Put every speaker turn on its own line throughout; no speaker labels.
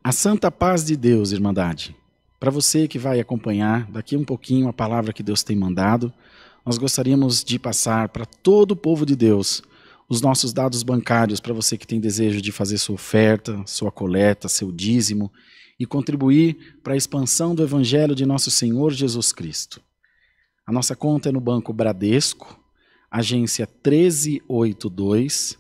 A santa paz de Deus, Irmandade. Para você que vai acompanhar daqui um pouquinho a palavra que Deus tem mandado, nós gostaríamos de passar para todo o povo de Deus os nossos dados bancários para você que tem desejo de fazer sua oferta, sua coleta, seu dízimo e contribuir para a expansão do Evangelho de nosso Senhor Jesus Cristo. A nossa conta é no Banco Bradesco, agência 1382,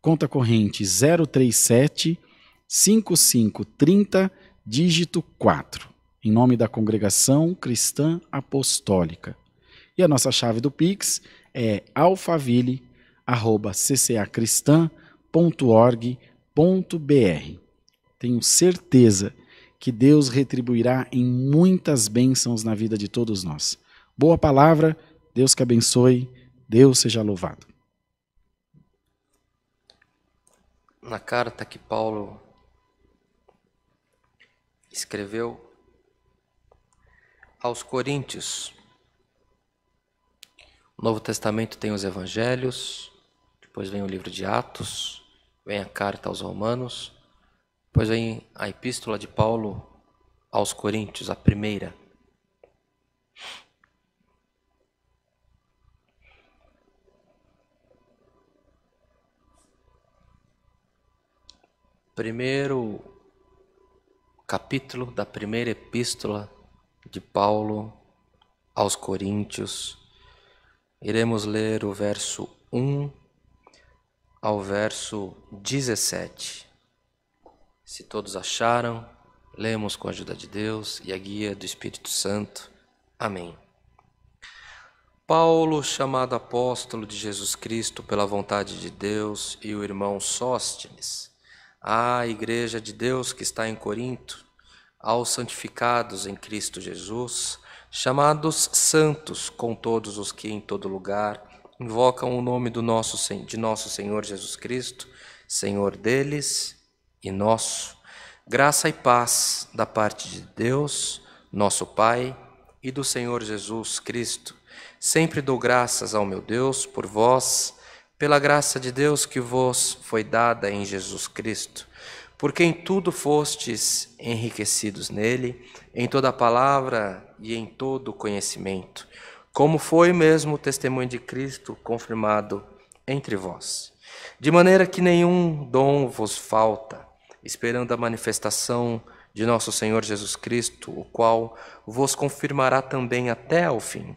conta corrente 037 5530, dígito 4, em nome da Congregação Cristã Apostólica. E a nossa chave do Pix é alfaville@ccacristã.org.br. Tenho certeza que Deus retribuirá em muitas bênçãos na vida de todos nós. Boa palavra, Deus que abençoe, Deus seja louvado.
Na carta que Paulo escreveu aos Coríntios, o Novo Testamento tem os Evangelhos, depois vem o livro de Atos, vem a carta aos Romanos, depois vem a epístola de Paulo aos Coríntios, a primeira. Primeiro capítulo da primeira epístola de Paulo aos Coríntios. Iremos ler o verso 1 ao verso 17. Se todos acharam, lemos com a ajuda de Deus e a guia do Espírito Santo. Amém. Paulo, chamado apóstolo de Jesus Cristo pela vontade de Deus, e o irmão Sóstenes, à igreja de Deus que está em Corinto, aos santificados em Cristo Jesus, chamados santos com todos os que em todo lugar invocam o nome de nosso Senhor Jesus Cristo, Senhor deles e nosso. Graça e paz da parte de Deus, nosso Pai, e do Senhor Jesus Cristo. Sempre dou graças ao meu Deus por vós, pela graça de Deus que vos foi dada em Jesus Cristo, porque em tudo fostes enriquecidos nele, em toda palavra e em todo conhecimento, como foi mesmo o testemunho de Cristo confirmado entre vós. De maneira que nenhum dom vos falta, esperando a manifestação de nosso Senhor Jesus Cristo, o qual vos confirmará também até ao fim,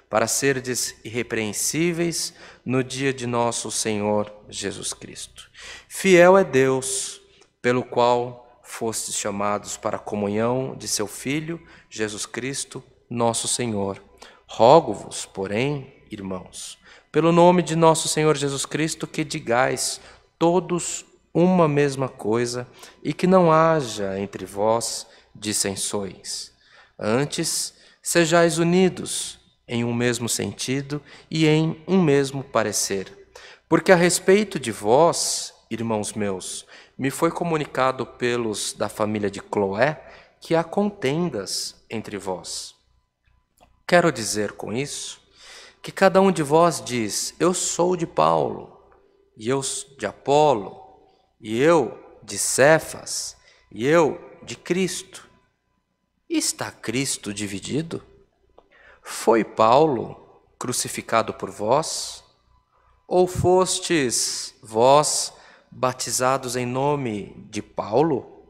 para serdes irrepreensíveis no dia de nosso Senhor Jesus Cristo. Fiel é Deus, pelo qual fostes chamados para a comunhão de seu Filho, Jesus Cristo, nosso Senhor. Rogo-vos, porém, irmãos, pelo nome de nosso Senhor Jesus Cristo, que digais todos uma mesma coisa e que não haja entre vós dissensões. Antes, sejais unidos em um mesmo sentido e em um mesmo parecer. Porque a respeito de vós, irmãos meus, me foi comunicado pelos da família de Cloé que há contendas entre vós. Quero dizer com isso que cada um de vós diz: eu sou de Paulo, e eu de Apolo, e eu de Cefas, e eu de Cristo. Está Cristo dividido? Foi Paulo crucificado por vós? Ou fostes vós batizados em nome de Paulo?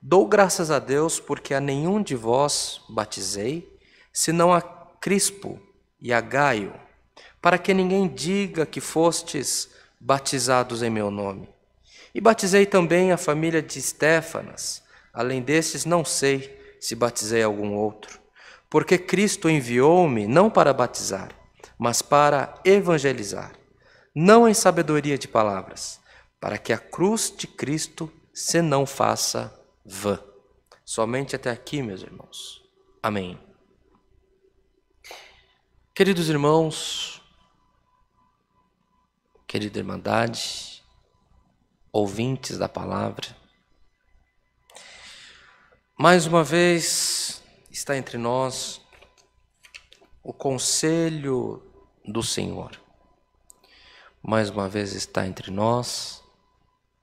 Dou graças a Deus porque a nenhum de vós batizei, senão a Crispo e a Gaio, para que ninguém diga que fostes batizados em meu nome. E batizei também a família de Estéfanas. Além desses, não sei se batizei algum outro. Porque Cristo enviou-me não para batizar, mas para evangelizar, não em sabedoria de palavras, para que a cruz de Cristo se não faça vã. Somente até aqui, meus irmãos. Amém. Queridos irmãos, querida Irmandade, ouvintes da palavra, mais uma vez está entre nós o conselho do Senhor. Mais uma vez está entre nós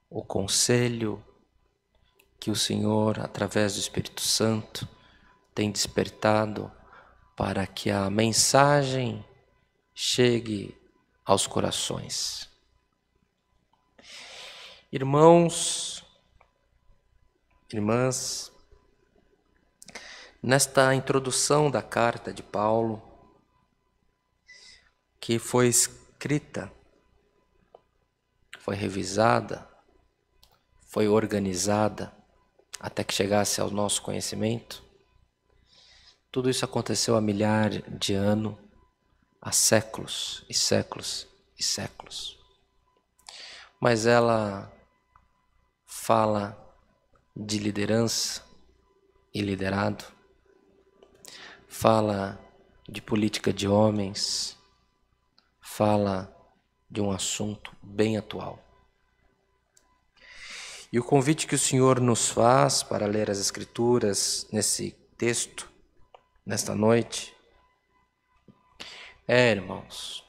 o conselho que o Senhor, através do Espírito Santo, tem despertado para que a mensagem chegue aos corações. Irmãos, irmãs, nesta introdução da carta de Paulo, que foi escrita, foi revisada, foi organizada até que chegasse ao nosso conhecimento, tudo isso aconteceu há milhares de anos, há séculos e séculos e séculos. Mas ela fala de liderança e liderado, fala de política de homens, fala de um assunto bem atual. E o convite que o Senhor nos faz para ler as Escrituras nesse texto, nesta noite, irmãos,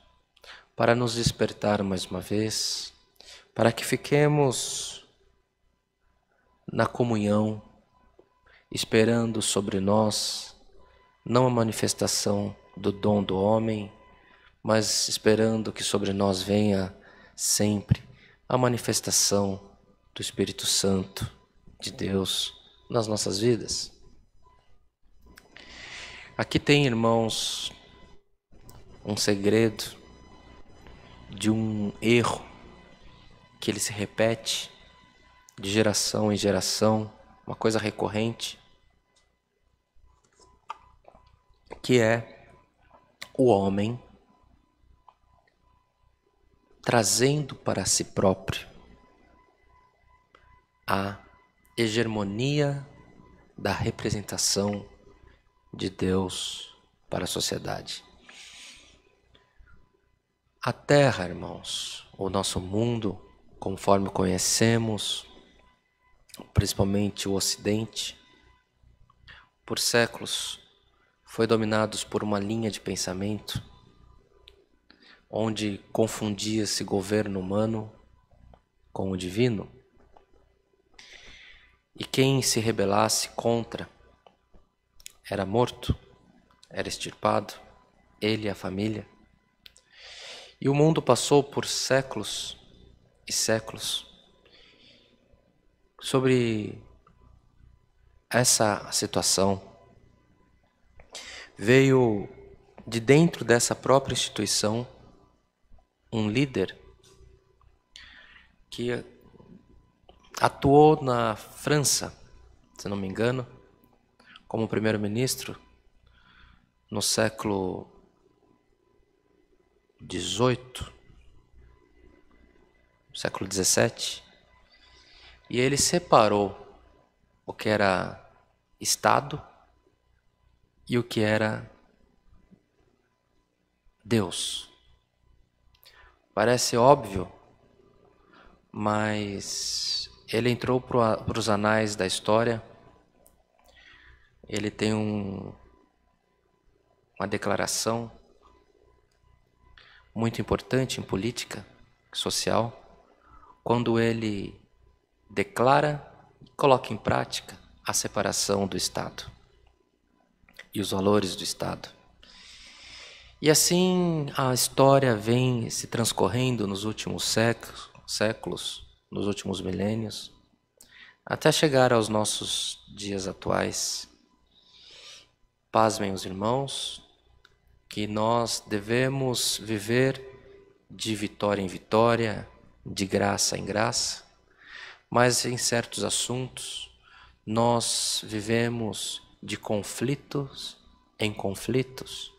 para nos despertar mais uma vez, para que fiquemos na comunhão, esperando sobre nós, não a manifestação do dom do homem, mas esperando que sobre nós venha sempre a manifestação do Espírito Santo de Deus nas nossas vidas. Aqui tem, irmãos, um segredo de um erro que ele se repete de geração em geração, uma coisa recorrente, que é o homem trazendo para si próprio a hegemonia da representação de Deus para a sociedade. A Terra, irmãos, o nosso mundo, conforme conhecemos, principalmente o Ocidente, por séculos foi dominado por uma linha de pensamento onde confundia-se governo humano com o divino. E quem se rebelasse contra era morto, era extirpado, ele e a família. E o mundo passou por séculos e séculos sobre essa situação. Veio de dentro dessa própria instituição um líder que atuou na França, se não me engano, como primeiro-ministro no século XVIII, século XVII, e ele separou o que era Estado e o que era Deus. Parece óbvio, mas ele entrou para os anais da história. Ele tem uma declaração muito importante em política social, quando ele declara e coloca em prática a separação do Estado e os valores do Estado. E assim a história vem se transcorrendo nos últimos séculos, nos últimos milênios, até chegar aos nossos dias atuais. Pasmem os irmãos, que nós devemos viver de vitória em vitória, de graça em graça, mas em certos assuntos nós vivemos de conflitos em conflitos,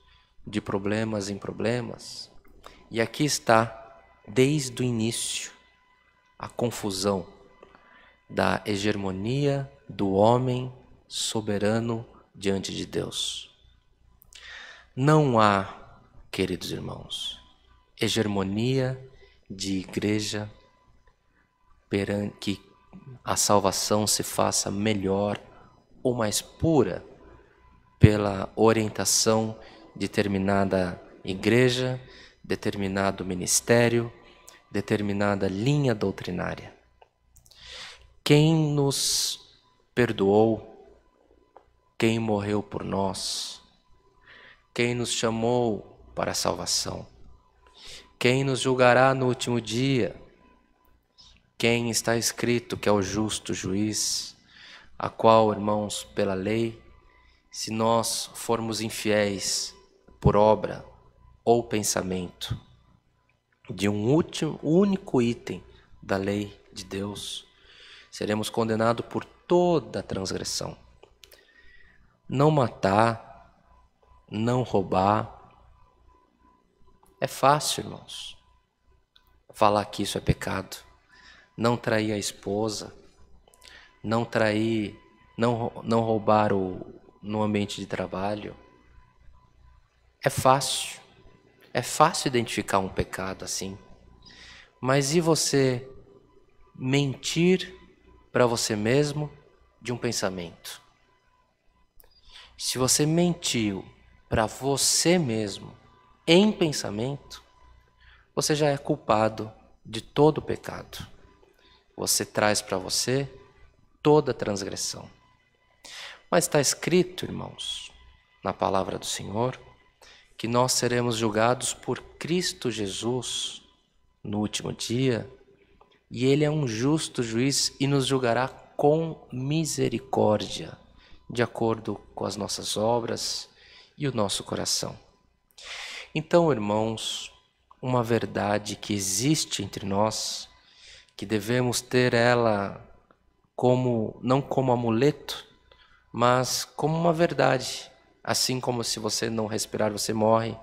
de problemas em problemas. E aqui está, desde o início, a confusão da hegemonia do homem soberano diante de Deus. Não há, queridos irmãos, hegemonia de igreja perante que a salvação se faça melhor ou mais pura pela orientação de determinada igreja, determinado ministério, determinada linha doutrinária. Quem nos perdoou, quem morreu por nós, quem nos chamou para a salvação, quem nos julgará no último dia, quem está escrito que é o justo juiz, a qual, irmãos, pela lei, se nós formos infiéis por obra ou pensamento de um único item da lei de Deus, seremos condenados por toda transgressão. Não matar, não roubar. É fácil, irmãos, falar que isso é pecado. Não trair a esposa, não trair, não roubar no ambiente de trabalho. É fácil identificar um pecado assim. Mas e você mentir para você mesmo de um pensamento? Se você mentiu para você mesmo em pensamento, você já é culpado de todo o pecado. Você traz para você toda transgressão. Mas está escrito, irmãos, na palavra do Senhor, que nós seremos julgados por Cristo Jesus no último dia, e Ele é um justo juiz e nos julgará com misericórdia, de acordo com as nossas obras e o nosso coração. Então, irmãos, uma verdade que existe entre nós, que devemos ter ela não como amuleto, mas como uma verdade. Assim como se você não respirar, você morre.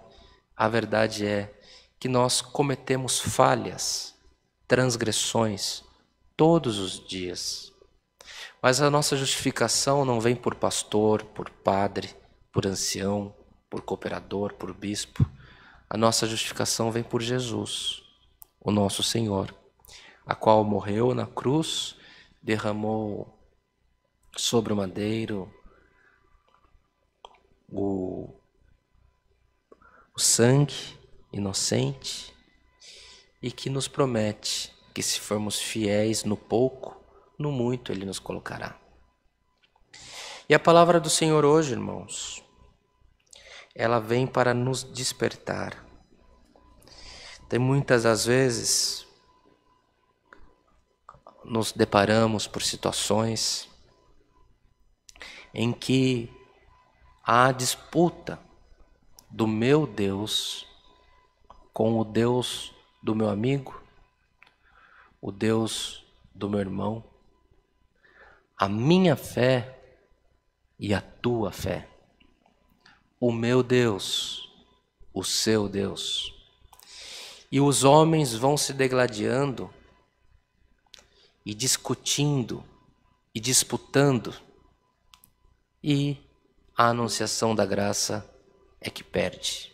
A verdade é que nós cometemos falhas, transgressões, todos os dias. Mas a nossa justificação não vem por pastor, por padre, por ancião, por cooperador, por bispo. A nossa justificação vem por Jesus, o nosso Senhor, a qual morreu na cruz, derramou sobre o madeiro o sangue inocente e que nos promete que se formos fiéis no pouco, no muito Ele nos colocará. E a palavra do Senhor hoje, irmãos, ela vem para nos despertar. Tem muitas das vezes nos deparamos por situações em que há disputa do meu Deus com o Deus do meu amigo, o Deus do meu irmão, a minha fé e a tua fé, o meu Deus, o seu Deus. E os homens vão se degladiando e discutindo e disputando, e a anunciação da graça é que perde.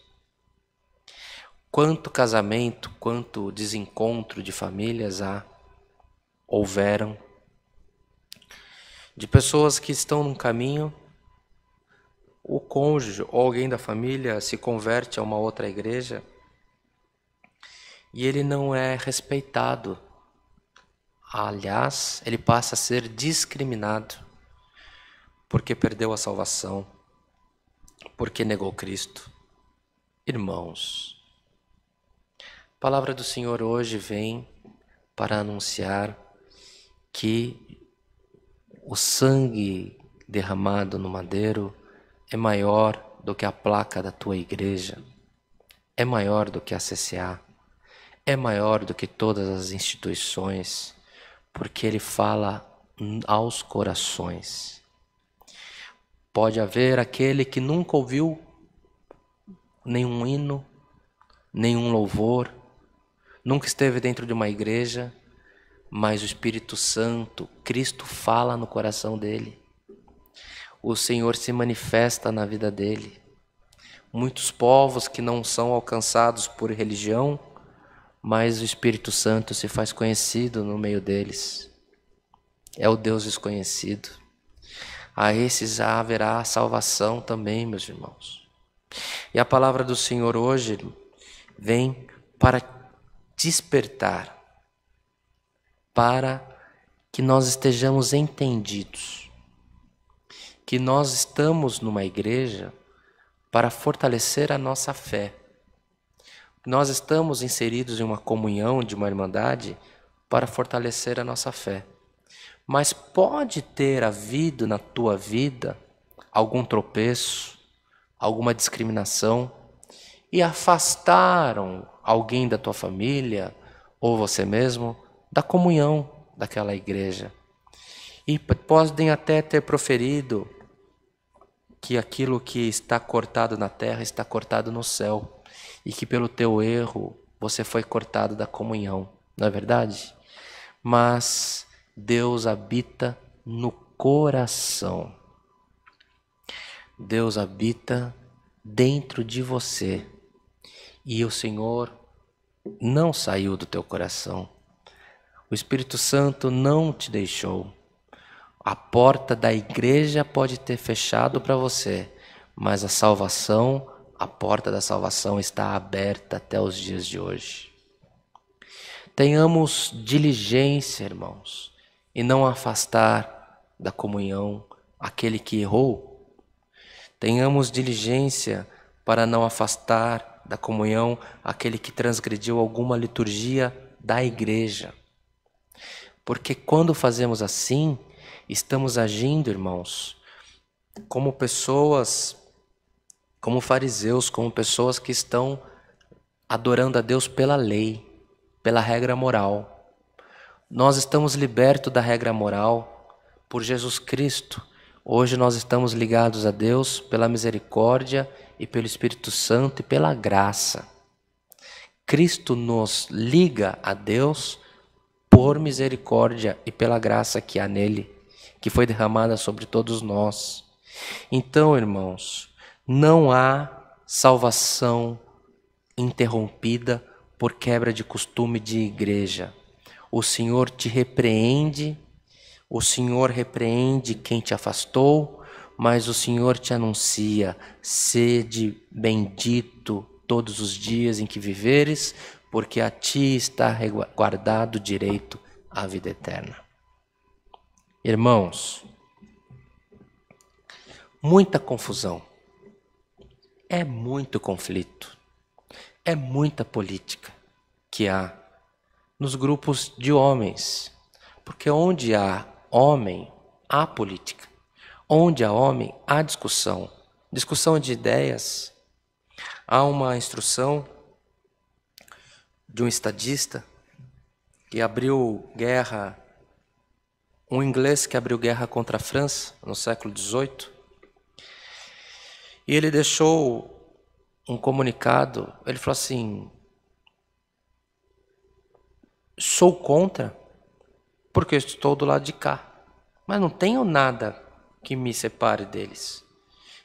Quanto casamento, quanto desencontro de famílias houveram, de pessoas que estão num caminho, o cônjuge ou alguém da família se converte a uma outra igreja e ele não é respeitado. Aliás, ele passa a ser discriminado porque perdeu a salvação, porque negou Cristo. Irmãos, a palavra do Senhor hoje vem para anunciar que o sangue derramado no madeiro é maior do que a placa da tua igreja, é maior do que a CCA, é maior do que todas as instituições, porque ele fala aos corações. Pode haver aquele que nunca ouviu nenhum hino, nenhum louvor, nunca esteve dentro de uma igreja, mas o Espírito Santo, Cristo fala no coração dele. O Senhor se manifesta na vida dele. Muitos povos que não são alcançados por religião, mas o Espírito Santo se faz conhecido no meio deles. É o Deus desconhecido. A esses haverá salvação também, meus irmãos. E a palavra do Senhor hoje vem para despertar, para que nós estejamos entendidos que nós estamos numa igreja para fortalecer a nossa fé. Nós estamos inseridos em uma comunhão, de uma irmandade, para fortalecer a nossa fé. Mas pode ter havido na tua vida algum tropeço, alguma discriminação, e afastaram alguém da tua família, ou você mesmo, da comunhão daquela igreja. E podem até ter proferido que aquilo que está cortado na terra está cortado no céu, e que pelo teu erro você foi cortado da comunhão, não é verdade? Mas Deus habita no coração. Deus habita dentro de você. E o Senhor não saiu do teu coração. O Espírito Santo não te deixou. A porta da igreja pode ter fechado para você, mas a salvação, a porta da salvação está aberta até os dias de hoje. Tenhamos diligência, irmãos, e não afastar da comunhão aquele que errou. Tenhamos diligência para não afastar da comunhão aquele que transgrediu alguma liturgia da igreja. Porque quando fazemos assim, estamos agindo, irmãos, como pessoas, como fariseus, como pessoas que estão adorando a Deus pela lei, pela regra moral. Nós estamos libertos da regra moral por Jesus Cristo. Hoje nós estamos ligados a Deus pela misericórdia e pelo Espírito Santo e pela graça. Cristo nos liga a Deus por misericórdia e pela graça que há nele, que foi derramada sobre todos nós. Então, irmãos, não há salvação interrompida por quebra de costume de igreja. O Senhor te repreende, o Senhor repreende quem te afastou, mas o Senhor te anuncia: sede bendito todos os dias em que viveres, porque a ti está guardado o direito à vida eterna. Irmãos, muita confusão, é muito conflito, é muita política que há nos grupos de homens, porque onde há homem, há política. Onde há homem, há discussão. Discussão de ideias. Há uma instrução de um estadista que abriu guerra, um inglês que abriu guerra contra a França no século XVIII. E ele deixou um comunicado, ele falou assim: sou contra porque eu estou do lado de cá, mas não tenho nada que me separe deles.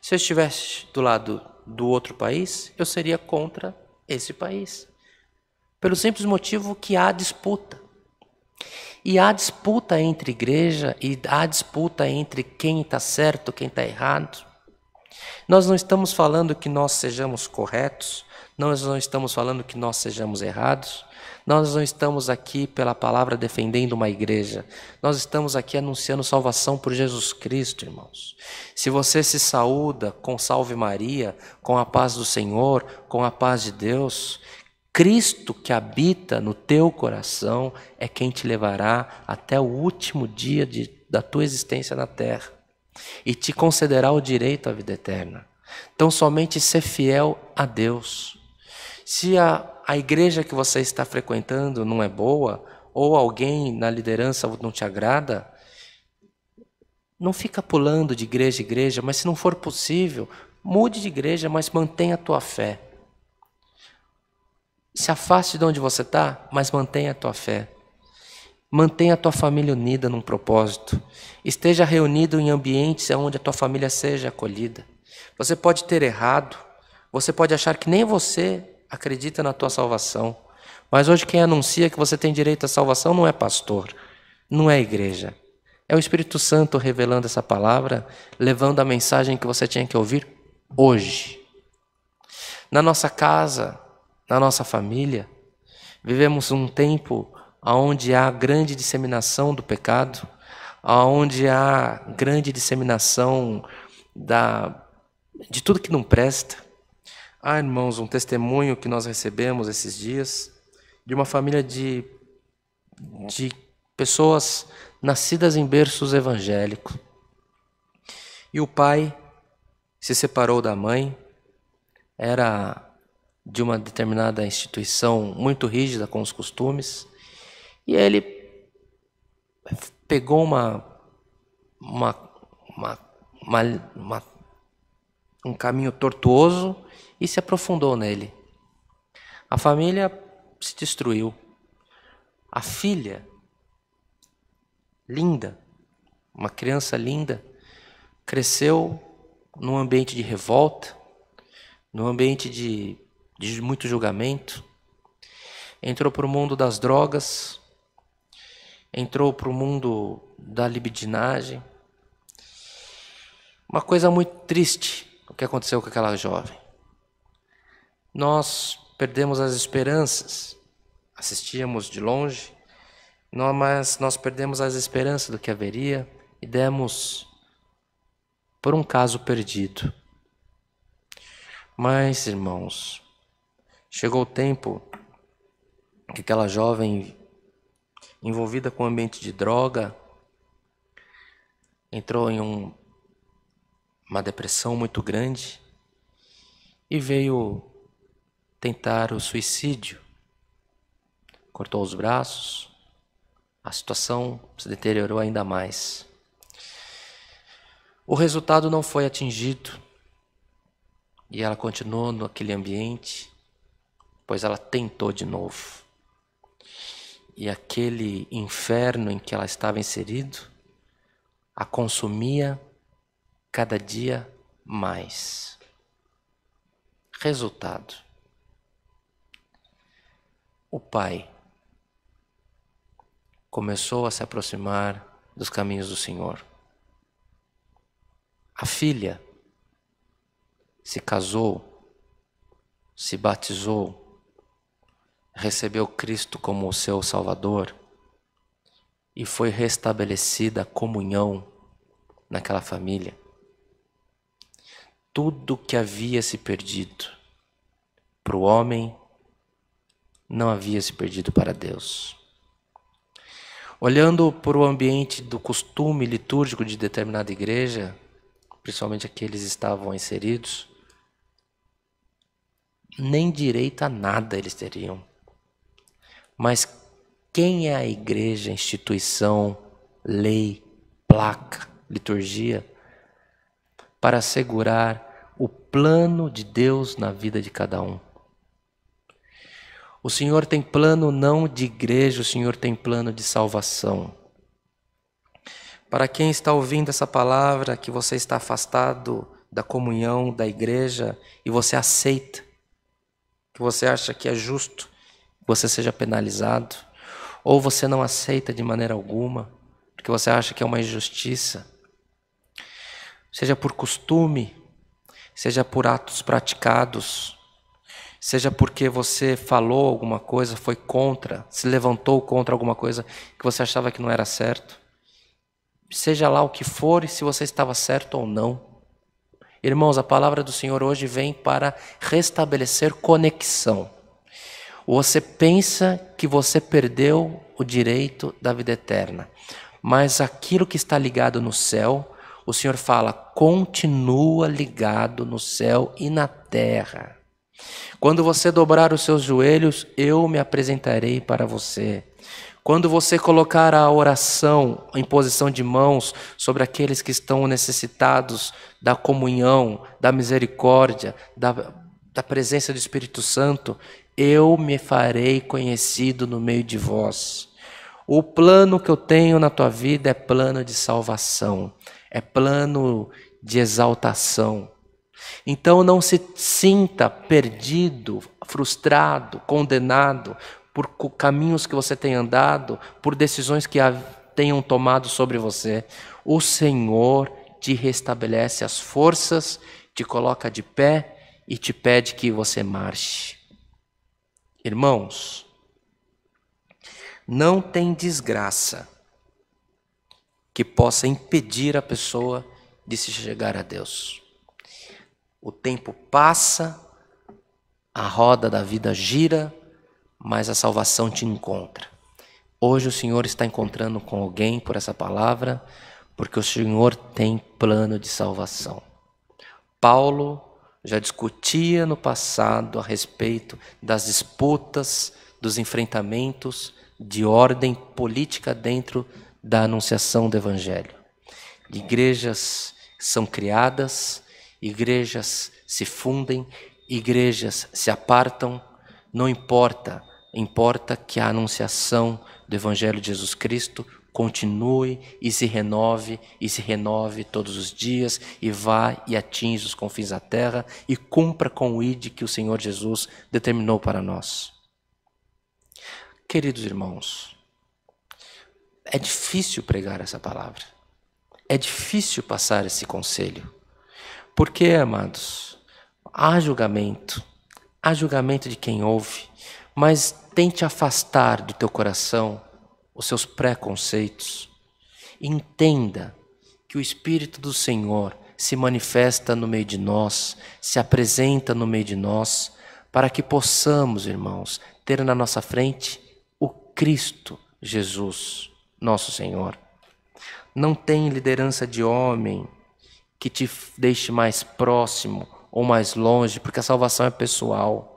Se eu estivesse do lado do outro país, eu seria contra esse país. Pelo simples motivo que há disputa. E há disputa entre igreja e há disputa entre quem está certo, quem está errado. Nós não estamos falando que nós sejamos corretos, nós não estamos falando que nós sejamos errados. Nós não estamos aqui pela palavra defendendo uma igreja. Nós estamos aqui anunciando salvação por Jesus Cristo, irmãos. Se você se saúda com Salve Maria, com a paz do Senhor, com a paz de Deus, Cristo que habita no teu coração é quem te levará até o último dia da tua existência na terra e te concederá o direito à vida eterna. Então somente ser fiel a Deus. Se a igreja que você está frequentando não é boa, ou alguém na liderança não te agrada, não fica pulando de igreja em igreja, mas se não for possível, mude de igreja, mas mantenha a tua fé. Se afaste de onde você está, mas mantenha a tua fé. Mantenha a tua família unida num propósito. Esteja reunido em ambientes onde a tua família seja acolhida. Você pode ter errado, você pode achar que nem você acredita na tua salvação. Mas hoje quem anuncia que você tem direito à salvação não é pastor, não é igreja. É o Espírito Santo revelando essa palavra, levando a mensagem que você tinha que ouvir hoje. Na nossa casa, na nossa família, vivemos um tempo onde há grande disseminação do pecado, onde há grande disseminação de tudo que não presta. Irmãos, um testemunho que nós recebemos esses dias de uma família de pessoas nascidas em berços evangélicos. E o pai se separou da mãe, era de uma determinada instituição muito rígida com os costumes, e ele pegou um caminho tortuoso e se aprofundou nele. A família se destruiu. A filha, linda, uma criança linda, cresceu num ambiente de revolta, num ambiente de muito julgamento, entrou para o mundo das drogas, entrou para o mundo da libidinagem. Uma coisa muito triste o que aconteceu com aquela jovem. Nós perdemos as esperanças, assistíamos de longe, mas nós perdemos as esperanças do que haveria e demos por um caso perdido. Mas, irmãos, chegou o tempo que aquela jovem envolvida com o ambiente de droga entrou em uma depressão muito grande e veio tentar o suicídio. Cortou os braços, a situação se deteriorou ainda mais. O resultado não foi atingido e ela continuou naquele ambiente, pois ela tentou de novo. E aquele inferno em que ela estava inserido a consumia cada dia mais. Resultado: o pai começou a se aproximar dos caminhos do Senhor. A filha se casou, se batizou, recebeu Cristo como o seu Salvador e foi restabelecida a comunhão naquela família. Tudo que havia se perdido para o homem não havia se perdido para Deus. Olhando para o ambiente do costume litúrgico de determinada igreja, principalmente aqueles que estavam inseridos, nem direito a nada eles teriam. Mas quem é a igreja, instituição, lei, placa, liturgia, para assegurar o plano de Deus na vida de cada um? O Senhor tem plano não de igreja, o Senhor tem plano de salvação. Para quem está ouvindo essa palavra, que você está afastado da comunhão da igreja e você aceita, que você acha que é justo que você seja penalizado, ou você não aceita de maneira alguma, porque você acha que é uma injustiça, seja por costume, seja por atos praticados, seja porque você falou alguma coisa, foi contra, se levantou contra alguma coisa que você achava que não era certo, seja lá o que for e se você estava certo ou não. Irmãos, a palavra do Senhor hoje vem para restabelecer conexão. Você pensa que você perdeu o direito da vida eterna, mas aquilo que está ligado no céu, o Senhor fala, continua ligado no céu e na terra. Quando você dobrar os seus joelhos, eu me apresentarei para você. Quando você colocar a oração em posição de mãos sobre aqueles que estão necessitados da comunhão, da misericórdia, da presença do Espírito Santo, eu me farei conhecido no meio de vós. O plano que eu tenho na tua vida é plano de salvação, é plano de exaltação. Então não se sinta perdido, frustrado, condenado por caminhos que você tem andado, por decisões que tenham tomado sobre você. O Senhor te restabelece as forças, te coloca de pé e te pede que você marche. Irmãos, não tem desgraça que possa impedir a pessoa de se chegar a Deus. O tempo passa, a roda da vida gira, mas a salvação te encontra. Hoje o Senhor está encontrando com alguém por essa palavra, porque o Senhor tem plano de salvação. Paulo já discutia no passado a respeito das disputas, dos enfrentamentos de ordem política dentro da anunciação do Evangelho. Igrejas são criadas, igrejas se fundem, igrejas se apartam, não importa, importa que a anunciação do Evangelho de Jesus Cristo continue e se renove todos os dias e vá e atinja os confins da terra e cumpra com o ID que o Senhor Jesus determinou para nós. Queridos irmãos, é difícil pregar essa palavra, é difícil passar esse conselho, porque, amados, há julgamento de quem ouve, mas tente afastar do teu coração os seus preconceitos. Entenda que o Espírito do Senhor se manifesta no meio de nós, se apresenta no meio de nós, para que possamos, irmãos, ter na nossa frente o Cristo Jesus, nosso Senhor. Não tem liderança de homem que te deixe mais próximo ou mais longe, porque a salvação é pessoal.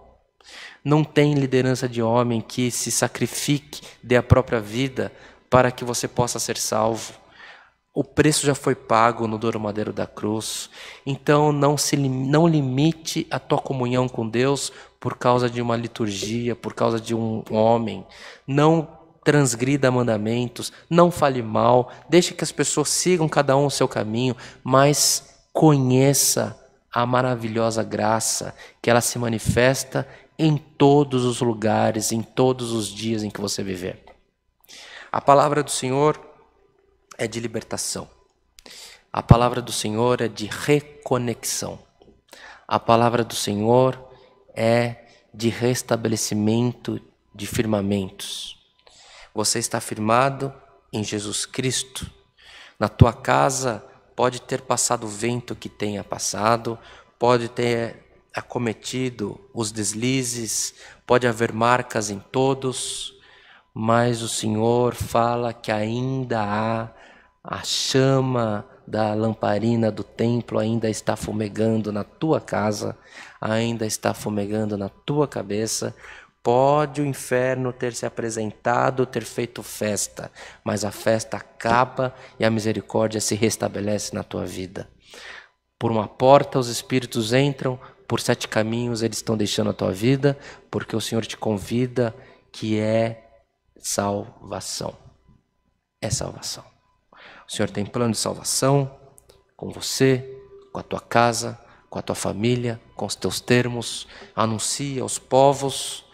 Não tem liderança de homem que se sacrifique, dê a própria vida para que você possa ser salvo. O preço já foi pago no duro madeiro da cruz. Então não limite a tua comunhão com Deus por causa de uma liturgia, por causa de um homem. Não transgrida mandamentos, não fale mal, deixe que as pessoas sigam cada um o seu caminho, mas conheça a maravilhosa graça que ela se manifesta em todos os lugares, em todos os dias em que você viver. A palavra do Senhor é de libertação. A palavra do Senhor é de reconexão. A palavra do Senhor é de restabelecimento de firmamentos. Você está firmado em Jesus Cristo. Na tua casa pode ter passado o vento que tenha passado, pode ter acometido os deslizes, pode haver marcas em todos, mas o Senhor fala que ainda há a chama da lamparina do templo, ainda está fumegando na tua casa, ainda está fumegando na tua cabeça. Pode o inferno ter se apresentado, ter feito festa, mas a festa acaba e a misericórdia se restabelece na tua vida. Por uma porta os espíritos entram, por 7 caminhos eles estão deixando a tua vida, porque o Senhor te convida, que é salvação. É salvação. O Senhor tem plano de salvação com você, com a tua casa, com a tua família, com os teus termos. Anuncia aos povos.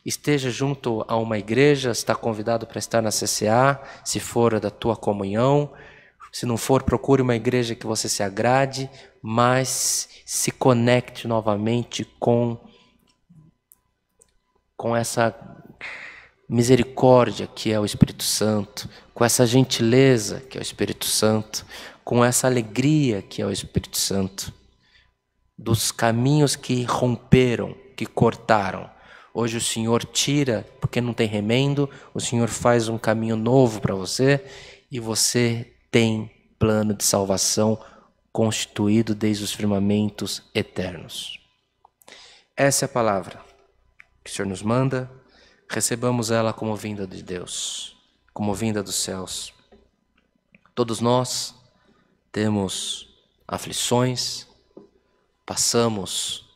Esteja junto a uma igreja, está convidado para estar na CCA, se for da tua comunhão. Se não for, procure uma igreja que você se agrade, mas se conecte novamente com essa misericórdia que é o Espírito Santo, com essa gentileza que é o Espírito Santo, com essa alegria que é o Espírito Santo, dos caminhos que romperam, que cortaram. Hoje o Senhor tira, porque não tem remendo, o Senhor faz um caminho novo para você e você tem plano de salvação constituído desde os firmamentos eternos. Essa é a palavra que o Senhor nos manda, recebamos ela como vinda de Deus, como vinda dos céus. Todos nós temos aflições, passamos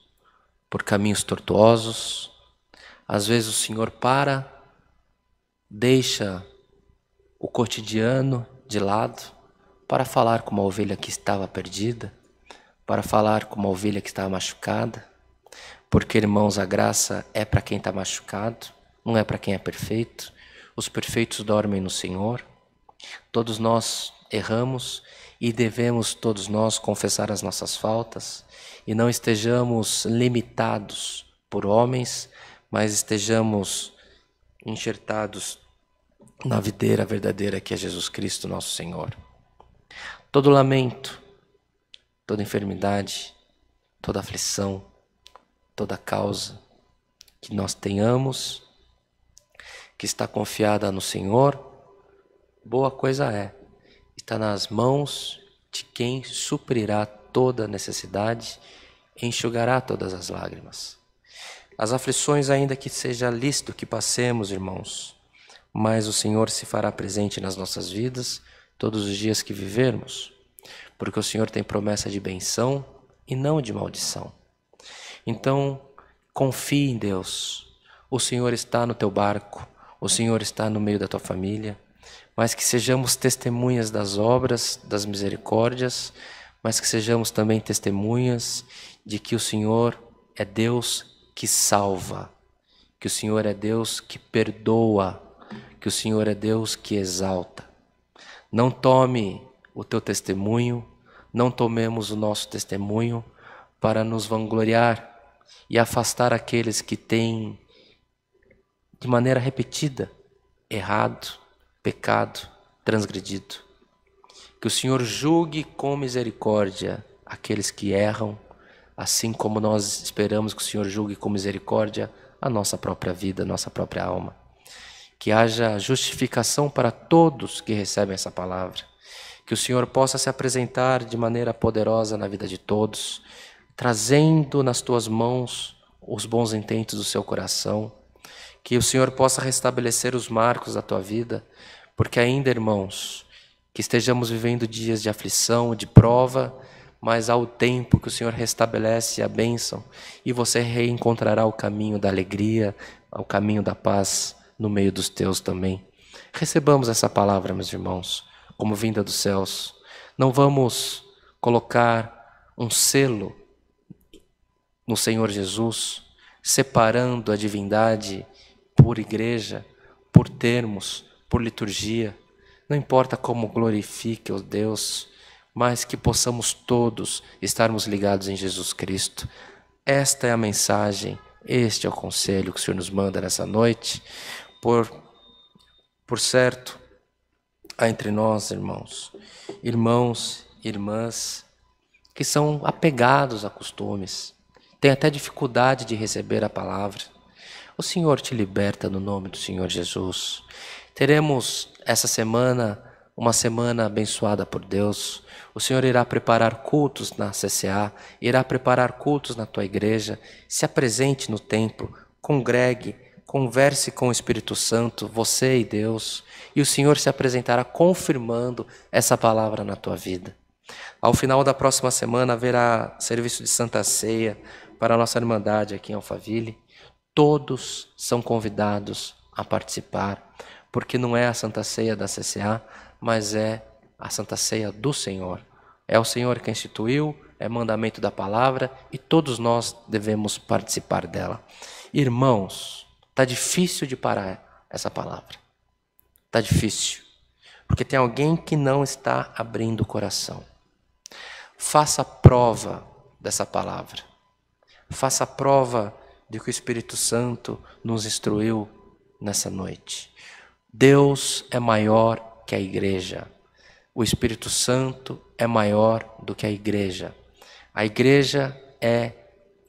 por caminhos tortuosos. Às vezes o Senhor deixa o cotidiano de lado para falar com uma ovelha que estava perdida, para falar com uma ovelha que estava machucada, porque, irmãos, a graça é para quem está machucado, não é para quem é perfeito. Os perfeitos dormem no Senhor. Todos nós erramos e devemos todos nós confessar as nossas faltas e não estejamos limitados por homens, mas estejamos enxertados na videira verdadeira que é Jesus Cristo, nosso Senhor. Todo lamento, toda enfermidade, toda aflição, toda causa que nós tenhamos, que está confiada no Senhor, boa coisa é, está nas mãos de quem suprirá toda necessidade e enxugará todas as lágrimas. As aflições, ainda que seja lícito que passemos, irmãos, mas o Senhor se fará presente nas nossas vidas todos os dias que vivermos, porque o Senhor tem promessa de benção e não de maldição. Então, confie em Deus. O Senhor está no teu barco, o Senhor está no meio da tua família, mas que sejamos testemunhas das obras, das misericórdias, mas que sejamos também testemunhas de que o Senhor é Deus que salva, que o Senhor é Deus que perdoa, que o Senhor é Deus que exalta. Não tome o teu testemunho, não tomemos o nosso testemunho para nos vangloriar e afastar aqueles que têm, de maneira repetida, errado, pecado, transgredido. Que o Senhor julgue com misericórdia aqueles que erram, assim como nós esperamos que o Senhor julgue com misericórdia a nossa própria vida, a nossa própria alma. Que haja justificação para todos que recebem essa palavra. Que o Senhor possa se apresentar de maneira poderosa na vida de todos, trazendo nas tuas mãos os bons intentos do seu coração. Que o Senhor possa restabelecer os marcos da tua vida, porque ainda, irmãos, que estejamos vivendo dias de aflição, de prova, mas ao tempo que o Senhor restabelece a bênção e você reencontrará o caminho da alegria, o caminho da paz no meio dos teus também. Recebamos essa palavra, meus irmãos, como vinda dos céus. Não vamos colocar um selo no Senhor Jesus, separando a divindade por igreja, por termos, por liturgia. Não importa como glorifique o Deus, mas que possamos todos estarmos ligados em Jesus Cristo. Esta é a mensagem, este é o conselho que o Senhor nos manda nessa noite. Por certo, há entre nós, irmãos e irmãs, que são apegados a costumes, têm até dificuldade de receber a palavra. O Senhor te liberta no nome do Senhor Jesus. Teremos essa semana uma semana abençoada por Deus. O Senhor irá preparar cultos na CCA, irá preparar cultos na tua igreja. Se apresente no templo, congregue, converse com o Espírito Santo, você e Deus, e o Senhor se apresentará confirmando essa palavra na tua vida. Ao final da próxima semana haverá serviço de Santa Ceia para a nossa Irmandade aqui em Alphaville. Todos são convidados a participar, porque não é a Santa Ceia da CCA, mas é a Santa Ceia do Senhor. É o Senhor que instituiu, é mandamento da palavra e todos nós devemos participar dela. Irmãos, está difícil de parar essa palavra. Está difícil, porque tem alguém que não está abrindo o coração. Faça prova dessa palavra. Faça prova de que o Espírito Santo nos instruiu nessa noite. Deus é maior que a igreja. O Espírito Santo é maior do que a igreja. A igreja é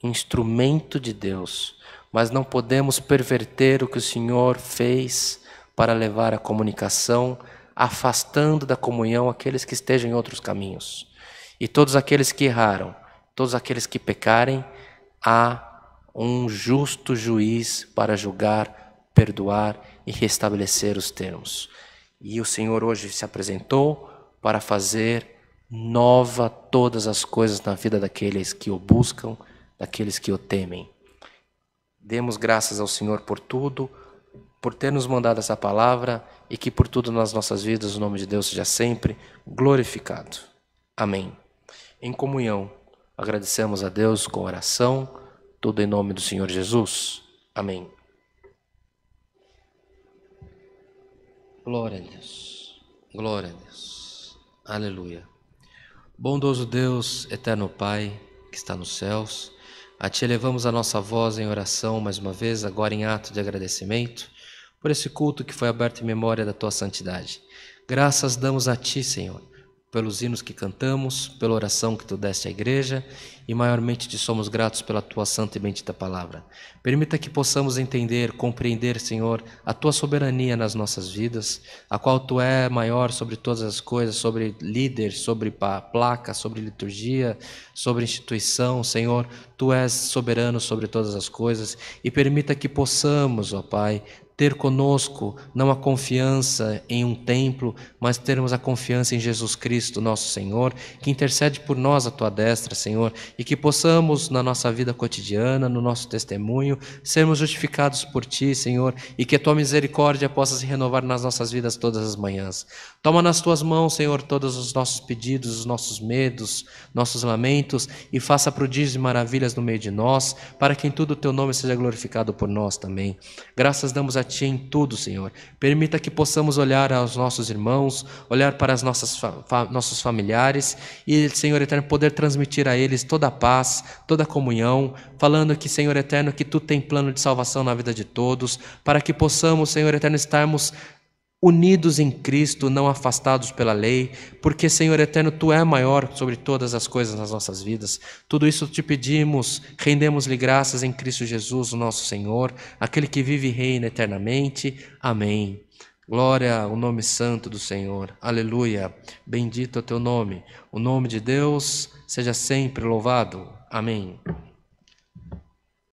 instrumento de Deus, mas não podemos perverter o que o Senhor fez para levar a comunicação, afastando da comunhão aqueles que estejam em outros caminhos. E todos aqueles que erraram, todos aqueles que pecarem, há um justo juiz para julgar, perdoar e restabelecer os termos. E o Senhor hoje se apresentou para fazer nova todas as coisas na vida daqueles que o buscam, daqueles que o temem. Demos graças ao Senhor por tudo, por ter nos mandado essa palavra e que por tudo nas nossas vidas o nome de Deus seja sempre glorificado. Amém. Em comunhão, agradecemos a Deus com oração, tudo em nome do Senhor Jesus. Amém. Glória a Deus. Glória a Deus. Aleluia. Bondoso Deus, eterno Pai, que está nos céus, a Ti elevamos a nossa voz em oração mais uma vez, agora em ato de agradecimento, por esse culto que foi aberto em memória da tua santidade. Graças damos a ti, Senhor, pelos hinos que cantamos, pela oração que tu deste à igreja e maiormente te somos gratos pela tua santa e bendita palavra. Permita que possamos entender, compreender, Senhor, a tua soberania nas nossas vidas, a qual tu é maior sobre todas as coisas, sobre líder, sobre placa, sobre liturgia, sobre instituição, Senhor, tu és soberano sobre todas as coisas e permita que possamos, ó Pai, ter conosco não a confiança em um templo, mas termos a confiança em Jesus Cristo, nosso Senhor, que intercede por nós à tua destra, Senhor, e que possamos na nossa vida cotidiana, no nosso testemunho, sermos justificados por ti, Senhor, e que a tua misericórdia possa se renovar nas nossas vidas todas as manhãs. Toma nas tuas mãos, Senhor, todos os nossos pedidos, os nossos medos, nossos lamentos, e faça prodígios e maravilhas no meio de nós, para que em tudo o teu nome seja glorificado por nós também. Graças damos a ti em tudo, Senhor. Permita que possamos olhar aos nossos irmãos, olhar para as nossos familiares e, Senhor eterno, poder transmitir a eles toda a paz, toda a comunhão, falando que, Senhor eterno, que tu tem plano de salvação na vida de todos, para que possamos, Senhor eterno, estarmos unidos em Cristo, não afastados pela lei, porque, Senhor eterno, tu é maior sobre todas as coisas nas nossas vidas. Tudo isso te pedimos, rendemos-lhe graças em Cristo Jesus, o nosso Senhor, aquele que vive e reina eternamente. Amém. Glória ao nome santo do Senhor. Aleluia. Bendito é o teu nome. O nome de Deus seja sempre louvado. Amém.